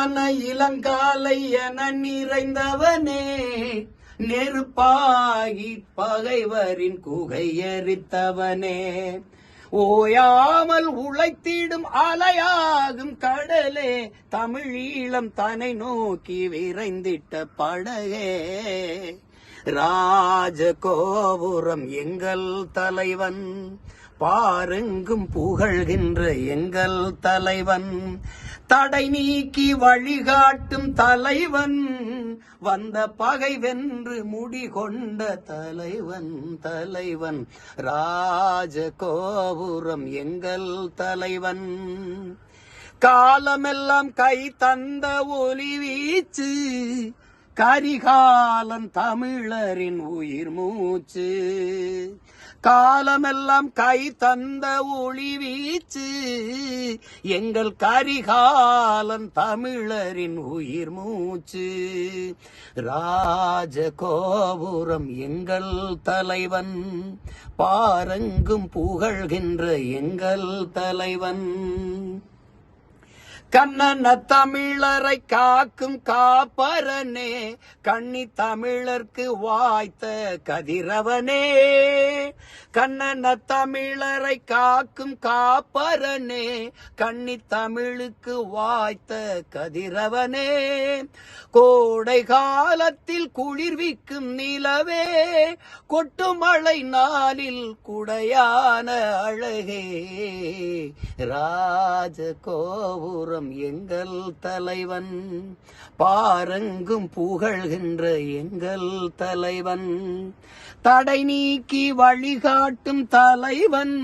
ஞான இளங்காலை என நிறைந்தவனே, நெருப்பாகி பகைவரின் குகை எரித்தவனே, ஓயாமல் உழைத்திடும் அலையாகும் கடலே, தமிழீழம் தன்னை நோக்கி விரைந்திட்ட படகே, ராஜகோபுரம் எங்கள் தலைவன், பாருங்கும் புகழ்கின்ற எங்கள் தலைவன், தடை நீக்கி வழிகாட்டும் தலைவன், வந்த பகை வென்று முடிகொண்ட தலைவன் தலைவன், ராஜகோபுரம் எங்கள் தலைவன், காலமெல்லாம் கை தந்த ஒளி வீச்சு, கரிகாலன் தமிழரின் உயிர் மூச்சு, காலமெல்லாம் கை தந்த ஒளி வீச்சு, எங்கள் கரிகாலன் தமிழரின் உயிர் மூச்சு, ராஜகோபுரம் எங்கள் தலைவன், பாரங்கும் புகழ்கின்ற எங்கள் தலைவன், கண்ணன தமிழரை காக்கும் காப்பரனே, கண்ணி தமிழர்க்கு வாய்த்த கதிரவனே, கண்ணன தமிழரை காக்கும் காப்பரனே, கண்ணி தமிழுக்கு வாய்த்த கதிரவனே, கோடை காலத்தில் குளிர்விக்கும் நிலவே, கொட்டுமழை நாளில் குடையான அழகே, ராஜகோபுரம் எங்கள் தலைவன், பாரங்கும் புகழ்கின்ற எங்கள் தலைவன், தடை நீக்கி வழிகாட்டும் தலைவன்,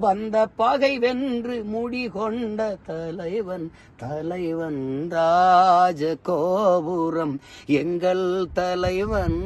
வந்த பகை வென்று முடிகொண்ட தலைவன் தலைவன், ராஜகோபுரம் எங்கள் தலைவன்.